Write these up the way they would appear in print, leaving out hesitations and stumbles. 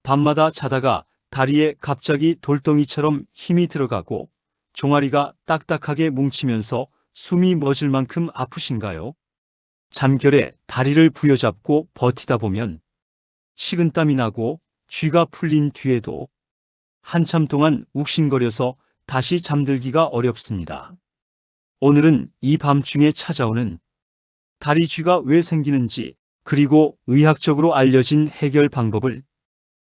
밤마다 자다가 다리에 갑자기 돌덩이처럼 힘이 들어가고 종아리가 딱딱하게 뭉치면서 숨이 멎을 만큼 아프신가요? 잠결에 다리를 부여잡고 버티다 보면 식은땀이 나고 쥐가 풀린 뒤에도 한참 동안 욱신거려서 다시 잠들기가 어렵습니다. 오늘은 이 밤중에 찾아오는 다리 쥐가 왜 생기는지, 그리고 의학적으로 알려진 해결 방법을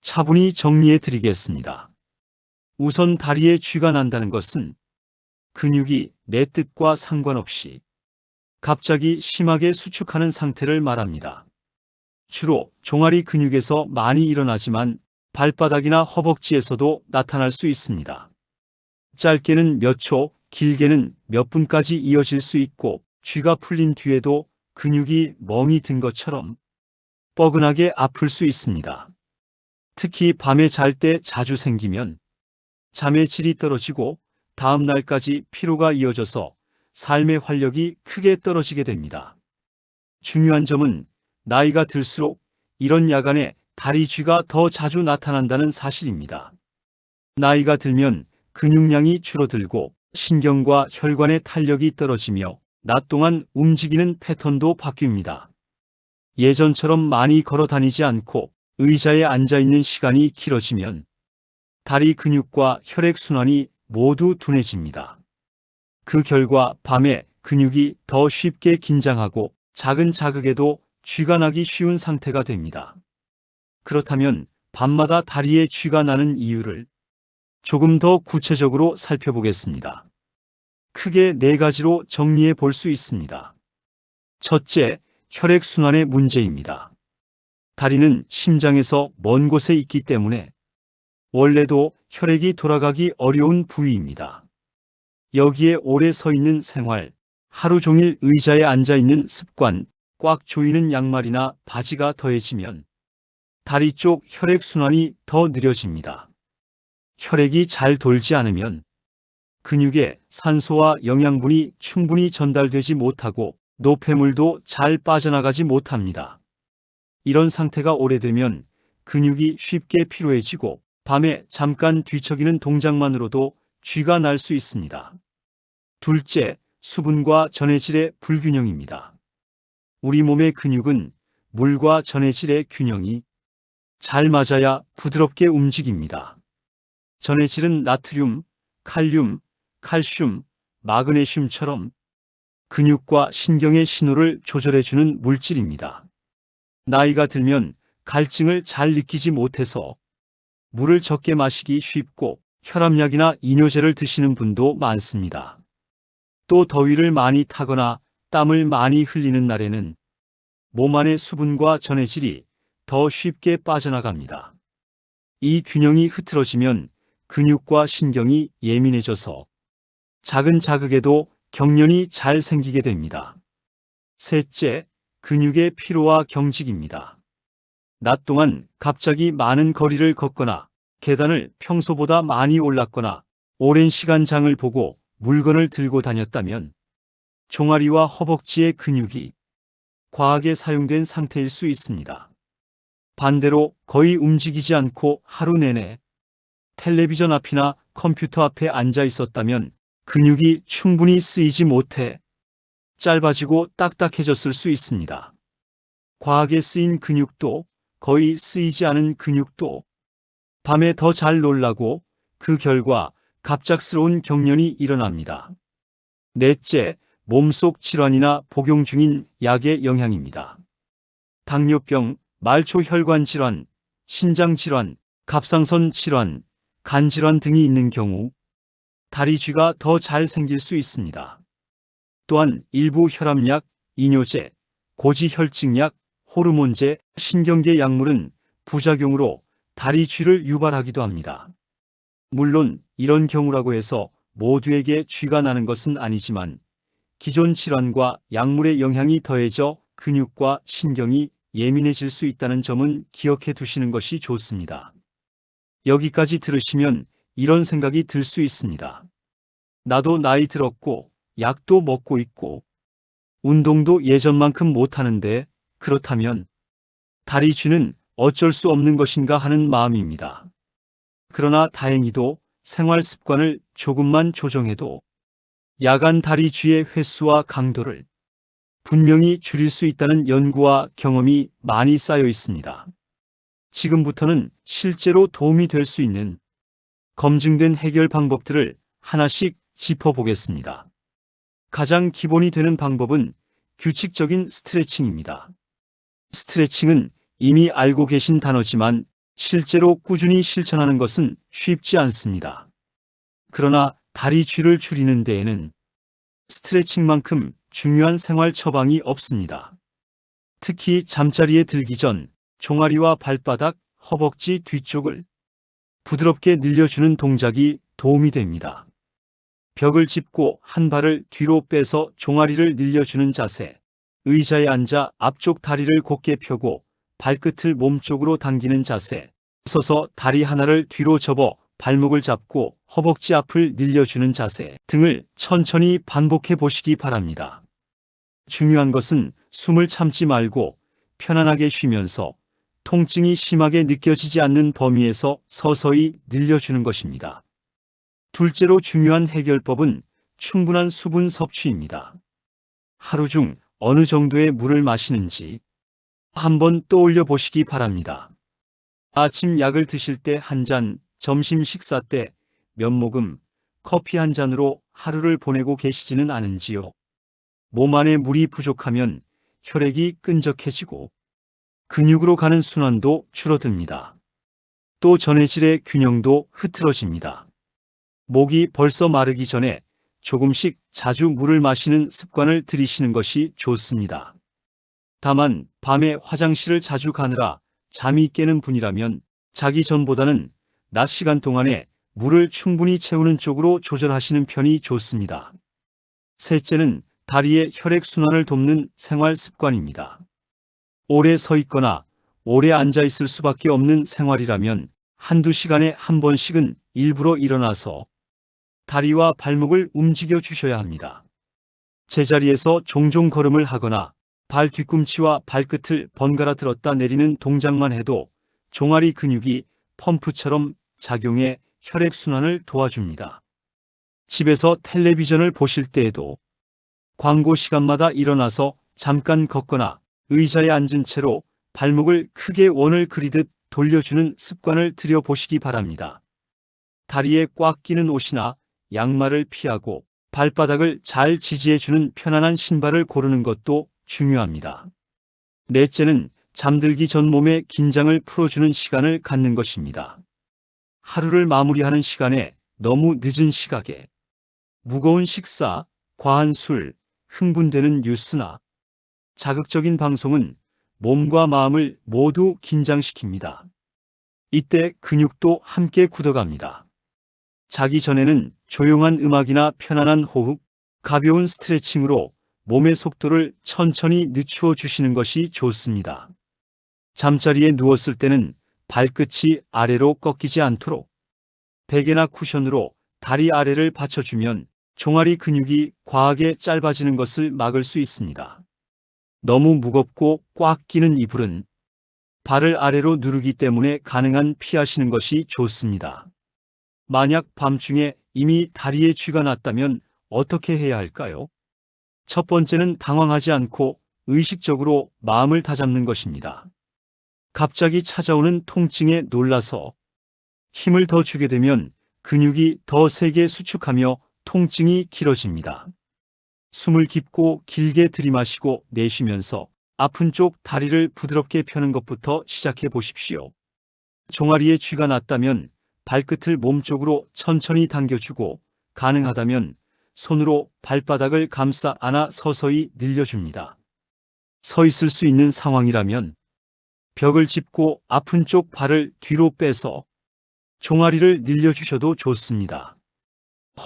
차분히 정리해 드리겠습니다. 우선 다리에 쥐가 난다는 것은 근육이 내 뜻과 상관없이 갑자기 심하게 수축하는 상태를 말합니다. 주로 종아리 근육에서 많이 일어나지만 발바닥이나 허벅지에서도 나타날 수 있습니다. 짧게는 몇 초, 길게는 몇 분까지 이어질 수 있고, 쥐가 풀린 뒤에도 근육이 멍이 든 것처럼 뻐근하게 아플 수 있습니다. 특히 밤에 잘 때 자주 생기면 잠의 질이 떨어지고 다음 날까지 피로가 이어져서 삶의 활력이 크게 떨어지게 됩니다. 중요한 점은 나이가 들수록 이런 야간에 다리 쥐가 더 자주 나타난다는 사실입니다. 나이가 들면 근육량이 줄어들고 신경과 혈관의 탄력이 떨어지며 낮 동안 움직이는 패턴도 바뀝니다. 예전처럼 많이 걸어 다니지 않고 의자에 앉아 있는 시간이 길어지면 다리 근육과 혈액순환이 모두 둔해집니다. 그 결과 밤에 근육이 더 쉽게 긴장하고 작은 자극에도 쥐가 나기 쉬운 상태가 됩니다. 그렇다면 밤마다 다리에 쥐가 나는 이유를 조금 더 구체적으로 살펴보겠습니다. 크게 4가지로 정리해 볼 수 있습니다. 첫째, 혈액순환의 문제입니다. 다리는 심장에서 먼 곳에 있기 때문에 원래도 혈액이 돌아가기 어려운 부위입니다. 여기에 오래 서 있는 생활, 하루 종일 의자에 앉아 있는 습관, 꽉 조이는 양말이나 바지가 더해지면 다리 쪽 혈액순환이 더 느려집니다. 혈액이 잘 돌지 않으면 근육에 산소와 영양분이 충분히 전달되지 못하고 노폐물도 잘 빠져나가지 못합니다. 이런 상태가 오래되면 근육이 쉽게 피로해지고 밤에 잠깐 뒤척이는 동작만으로도 쥐가 날 수 있습니다. 둘째, 수분과 전해질의 불균형입니다. 우리 몸의 근육은 물과 전해질의 균형이 잘 맞아야 부드럽게 움직입니다. 전해질은 나트륨, 칼륨, 칼슘, 마그네슘처럼 근육과 신경의 신호를 조절해주는 물질입니다. 나이가 들면 갈증을 잘 느끼지 못해서 물을 적게 마시기 쉽고 혈압약이나 이뇨제를 드시는 분도 많습니다. 또 더위를 많이 타거나 땀을 많이 흘리는 날에는 몸 안의 수분과 전해질이 더 쉽게 빠져나갑니다. 이 균형이 흐트러지면 근육과 신경이 예민해져서 작은 자극에도 경련이 잘 생기게 됩니다. 셋째, 근육의 피로와 경직입니다. 낮 동안 갑자기 많은 거리를 걷거나 계단을 평소보다 많이 올랐거나 오랜 시간 장을 보고 물건을 들고 다녔다면 종아리와 허벅지의 근육이 과하게 사용된 상태일 수 있습니다. 반대로 거의 움직이지 않고 하루 내내 텔레비전 앞이나 컴퓨터 앞에 앉아 있었다면 근육이 충분히 쓰이지 못해 짧아지고 딱딱해졌을 수 있습니다. 과하게 쓰인 근육도 거의 쓰이지 않은 근육도 밤에 더 잘 놀라고 그 결과 갑작스러운 경련이 일어납니다. 넷째, 몸속 질환이나 복용 중인 약의 영향입니다. 당뇨병, 말초혈관 질환, 신장 질환, 갑상선 질환, 간 질환 등이 있는 경우 다리 쥐가 더 잘 생길 수 있습니다. 또한 일부 혈압약, 이뇨제, 고지혈증약, 호르몬제, 신경계 약물은 부작용으로 다리 쥐를 유발하기도 합니다. 물론 이런 경우라고 해서 모두에게 쥐가 나는 것은 아니지만 기존 질환과 약물의 영향이 더해져 근육과 신경이 예민해질 수 있다는 점은 기억해 두시는 것이 좋습니다. 여기까지 들으시면 이런 생각이 들 수 있습니다. 나도 나이 들었고 약도 먹고 있고 운동도 예전만큼 못하는데 그렇다면 다리 쥐는 어쩔 수 없는 것인가 하는 마음입니다. 그러나 다행히도 생활 습관을 조금만 조정해도 야간 다리 쥐의 횟수와 강도를 분명히 줄일 수 있다는 연구와 경험이 많이 쌓여 있습니다. 지금부터는 실제로 도움이 될 수 있는 검증된 해결 방법들을 하나씩 짚어보겠습니다. 가장 기본이 되는 방법은 규칙적인 스트레칭입니다. 스트레칭은 이미 알고 계신 단어지만 실제로 꾸준히 실천하는 것은 쉽지 않습니다. 그러나 다리 쥐를 줄이는 데에는 스트레칭만큼 중요한 생활 처방이 없습니다. 특히 잠자리에 들기 전 종아리와 발바닥, 허벅지 뒤쪽을 부드럽게 늘려주는 동작이 도움이 됩니다. 벽을 짚고 한 발을 뒤로 빼서 종아리를 늘려주는 자세, 의자에 앉아 앞쪽 다리를 곧게 펴고 발끝을 몸쪽으로 당기는 자세, 서서 다리 하나를 뒤로 접어 발목을 잡고 허벅지 앞을 늘려주는 자세 등을 천천히 반복해 보시기 바랍니다. 중요한 것은 숨을 참지 말고 편안하게 쉬면서 통증이 심하게 느껴지지 않는 범위에서 서서히 늘려주는 것입니다. 둘째로 중요한 해결법은 충분한 수분 섭취입니다. 하루 중 어느 정도의 물을 마시는지 한번 떠올려 보시기 바랍니다. 아침 약을 드실 때 한 잔, 점심 식사 때 몇 모금, 커피 한 잔으로 하루를 보내고 계시지는 않은지요? 몸 안에 물이 부족하면 혈액이 끈적해지고 근육으로 가는 순환도 줄어듭니다. 또 전해질의 균형도 흐트러집니다. 목이 벌써 마르기 전에 조금씩 자주 물을 마시는 습관을 들이시는 것이 좋습니다. 다만 밤에 화장실을 자주 가느라 잠이 깨는 분이라면 자기 전보다는 낮 시간 동안에 물을 충분히 채우는 쪽으로 조절하시는 편이 좋습니다. 셋째는 다리의 혈액순환을 돕는 생활 습관입니다. 오래 서 있거나 오래 앉아 있을 수밖에 없는 생활이라면 한두 시간에 한 번씩은 일부러 일어나서 다리와 발목을 움직여 주셔야 합니다. 제자리에서 종종 걸음을 하거나 발 뒤꿈치와 발끝을 번갈아 들었다 내리는 동작만 해도 종아리 근육이 펌프처럼 작용해 혈액순환을 도와줍니다. 집에서 텔레비전을 보실 때에도 광고 시간마다 일어나서 잠깐 걷거나 의자에 앉은 채로 발목을 크게 원을 그리듯 돌려주는 습관을 들여보시기 바랍니다. 다리에 꽉 끼는 옷이나 양말을 피하고 발바닥을 잘 지지해주는 편안한 신발을 고르는 것도 중요합니다. 넷째는 잠들기 전 몸의 긴장을 풀어주는 시간을 갖는 것입니다. 하루를 마무리하는 시간에 너무 늦은 시각에 무거운 식사, 과한 술, 흥분되는 뉴스나 자극적인 방송은 몸과 마음을 모두 긴장시킵니다. 이때 근육도 함께 굳어갑니다. 자기 전에는 조용한 음악이나 편안한 호흡, 가벼운 스트레칭으로 몸의 속도를 천천히 늦추어 주시는 것이 좋습니다. 잠자리에 누웠을 때는 발끝이 아래로 꺾이지 않도록 베개나 쿠션으로 다리 아래를 받쳐주면 종아리 근육이 과하게 짧아지는 것을 막을 수 있습니다. 너무 무겁고 꽉 끼는 이불은 발을 아래로 누르기 때문에 가능한 피하시는 것이 좋습니다. 만약 밤중에 이미 다리에 쥐가 났다면 어떻게 해야 할까요? 첫 번째는 당황하지 않고 의식적으로 마음을 다잡는 것입니다. 갑자기 찾아오는 통증에 놀라서 힘을 더 주게 되면 근육이 더 세게 수축하며 통증이 길어집니다. 숨을 깊고 길게 들이마시고 내쉬면서 아픈 쪽 다리를 부드럽게 펴는 것부터 시작해 보십시오. 종아리에 쥐가 났다면 발끝을 몸쪽으로 천천히 당겨주고 가능하다면 손으로 발바닥을 감싸 안아 서서히 늘려줍니다. 서 있을 수 있는 상황이라면 벽을 짚고 아픈 쪽 발을 뒤로 빼서 종아리를 늘려주셔도 좋습니다.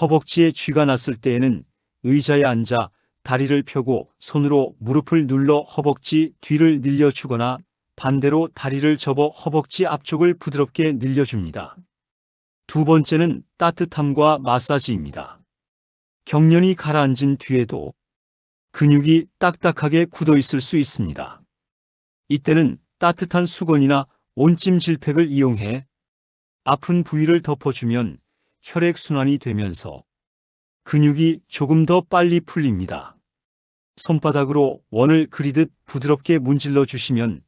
허벅지에 쥐가 났을 때에는 의자에 앉아 다리를 펴고 손으로 무릎을 눌러 허벅지 뒤를 늘려주거나 반대로 다리를 접어 허벅지 앞쪽을 부드럽게 늘려줍니다. 두 번째는 따뜻함과 마사지입니다. 경련이 가라앉은 뒤에도 근육이 딱딱하게 굳어 있을 수 있습니다. 이때는 따뜻한 수건이나 온찜질팩을 이용해 아픈 부위를 덮어주면 혈액순환이 되면서 근육이 조금 더 빨리 풀립니다. 손바닥으로 원을 그리듯 부드럽게 문질러 주시면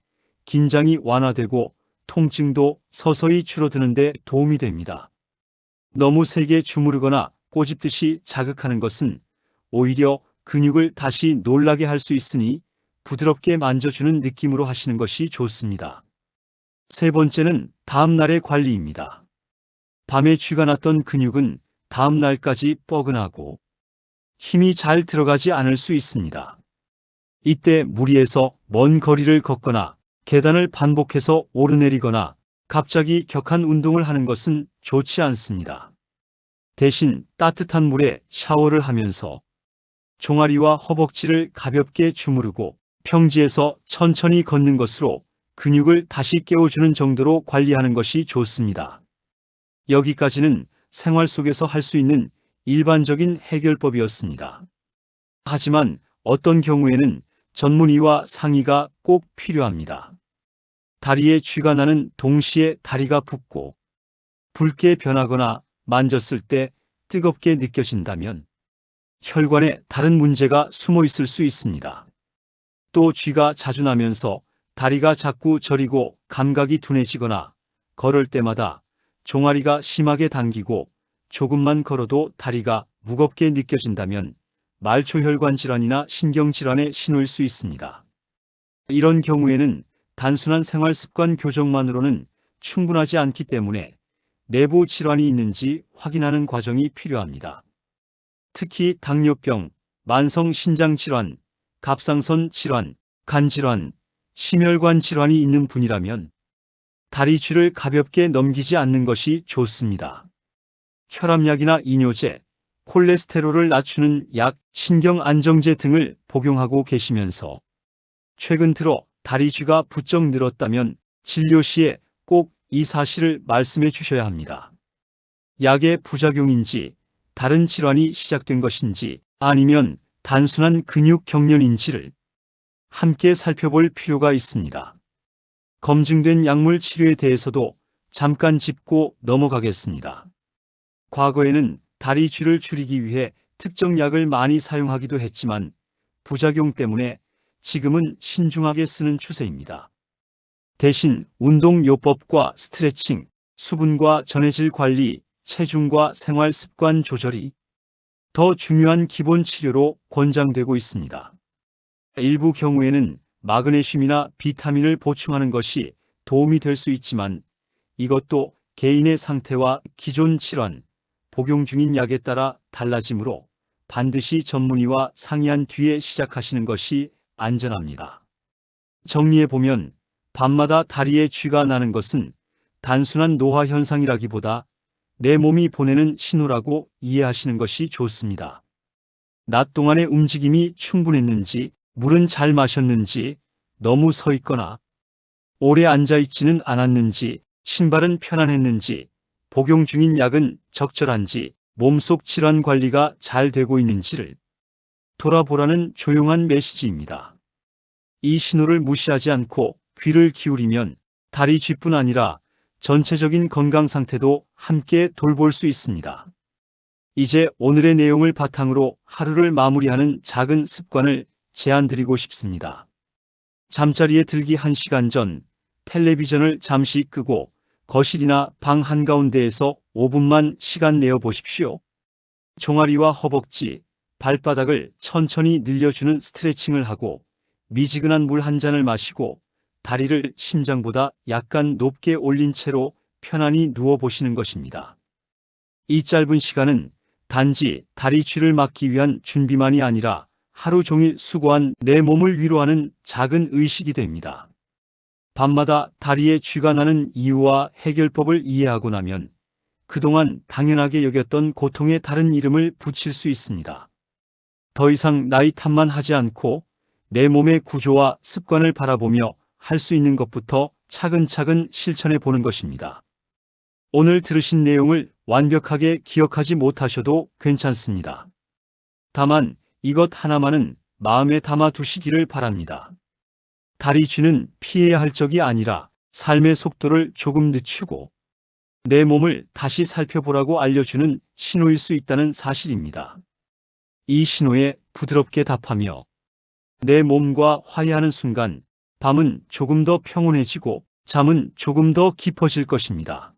긴장이 완화되고 통증도 서서히 줄어드는 데 도움이 됩니다. 너무 세게 주무르거나 꼬집듯이 자극하는 것은 오히려 근육을 다시 놀라게 할 수 있으니 부드럽게 만져주는 느낌으로 하시는 것이 좋습니다. 세 번째는 다음 날의 관리입니다. 밤에 쥐가 났던 근육은 다음 날까지 뻐근하고 힘이 잘 들어가지 않을 수 있습니다. 이때 무리해서 먼 거리를 걷거나 계단을 반복해서 오르내리거나 갑자기 격한 운동을 하는 것은 좋지 않습니다. 대신 따뜻한 물에 샤워를 하면서 종아리와 허벅지를 가볍게 주무르고 평지에서 천천히 걷는 것으로 근육을 다시 깨워주는 정도로 관리하는 것이 좋습니다. 여기까지는 생활 속에서 할 수 있는 일반적인 해결법이었습니다. 하지만 어떤 경우에는 전문의와 상의가 꼭 필요합니다. 다리에 쥐가 나는 동시에 다리가 붓고 붉게 변하거나 만졌을 때 뜨겁게 느껴진다면 혈관에 다른 문제가 숨어 있을 수 있습니다. 또 쥐가 자주 나면서 다리가 자꾸 저리고 감각이 둔해지거나 걸을 때마다 종아리가 심하게 당기고 조금만 걸어도 다리가 무겁게 느껴진다면 말초혈관 질환이나 신경질환의 신호일 수 있습니다. 이런 경우에는 단순한 생활습관 교정만으로는 충분하지 않기 때문에 내부 질환이 있는지 확인하는 과정이 필요합니다. 특히 당뇨병, 만성신장질환, 갑상선 질환, 간질환, 심혈관 질환이 있는 분이라면 다리 쥐를 가볍게 넘기지 않는 것이 좋습니다. 혈압약이나 이뇨제, 콜레스테롤을 낮추는 약, 신경안정제 등을 복용하고 계시면서 최근 들어 다리 쥐가 부쩍 늘었다면 진료 시에 꼭 이 사실을 말씀해 주셔야 합니다. 약의 부작용인지, 다른 질환이 시작된 것인지, 아니면 단순한 근육 경련인지를 함께 살펴볼 필요가 있습니다. 검증된 약물 치료에 대해서도 잠깐 짚고 넘어가겠습니다. 과거에는 다리 쥐를 줄이기 위해 특정 약을 많이 사용하기도 했지만 부작용 때문에 지금은 신중하게 쓰는 추세입니다. 대신 운동요법과 스트레칭, 수분과 전해질 관리, 체중과 생활 습관 조절이 더 중요한 기본 치료로 권장되고 있습니다. 일부 경우에는 마그네슘이나 비타민을 보충하는 것이 도움이 될 수 있지만 이것도 개인의 상태와 기존 질환, 복용 중인 약에 따라 달라지므로 반드시 전문의와 상의한 뒤에 시작하시는 것이 안전합니다. 정리해보면 밤마다 다리에 쥐가 나는 것은 단순한 노화 현상이라기보다 내 몸이 보내는 신호라고 이해하시는 것이 좋습니다. 낮 동안의 움직임이 충분했는지, 물은 잘 마셨는지, 너무 서 있거나 오래 앉아 있지는 않았는지, 신발은 편안했는지, 복용 중인 약은 적절한지, 몸속 질환 관리가 잘 되고 있는지를 돌아보라는 조용한 메시지입니다. 이 신호를 무시하지 않고 귀를 기울이면 다리 쥐뿐 아니라 전체적인 건강 상태도 함께 돌볼 수 있습니다. 이제 오늘의 내용을 바탕으로 하루를 마무리하는 작은 습관을 제안드리고 싶습니다. 잠자리에 들기 1시간 전 텔레비전을 잠시 끄고 거실이나 방 한가운데에서 5분만 시간 내어 보십시오. 종아리와 허벅지, 발바닥을 천천히 늘려주는 스트레칭을 하고 미지근한 물 한 잔을 마시고 다리를 심장보다 약간 높게 올린 채로 편안히 누워 보시는 것입니다. 이 짧은 시간은 단지 다리 쥐를 막기 위한 준비만이 아니라 하루 종일 수고한 내 몸을 위로하는 작은 의식이 됩니다. 밤마다 다리에 쥐가 나는 이유와 해결법을 이해하고 나면 그동안 당연하게 여겼던 고통에 다른 이름을 붙일 수 있습니다. 더 이상 나이 탓만 하지 않고 내 몸의 구조와 습관을 바라보며 할 수 있는 것부터 차근차근 실천해 보는 것입니다. 오늘 들으신 내용을 완벽하게 기억하지 못하셔도 괜찮습니다. 다만 이것 하나만은 마음에 담아 두시기를 바랍니다. 다리 쥐는 피해야 할 적이 아니라 삶의 속도를 조금 늦추고 내 몸을 다시 살펴보라고 알려주는 신호일 수 있다는 사실입니다. 이 신호에 부드럽게 답하며 내 몸과 화해하는 순간 밤은 조금 더 평온해지고 잠은 조금 더 깊어질 것입니다.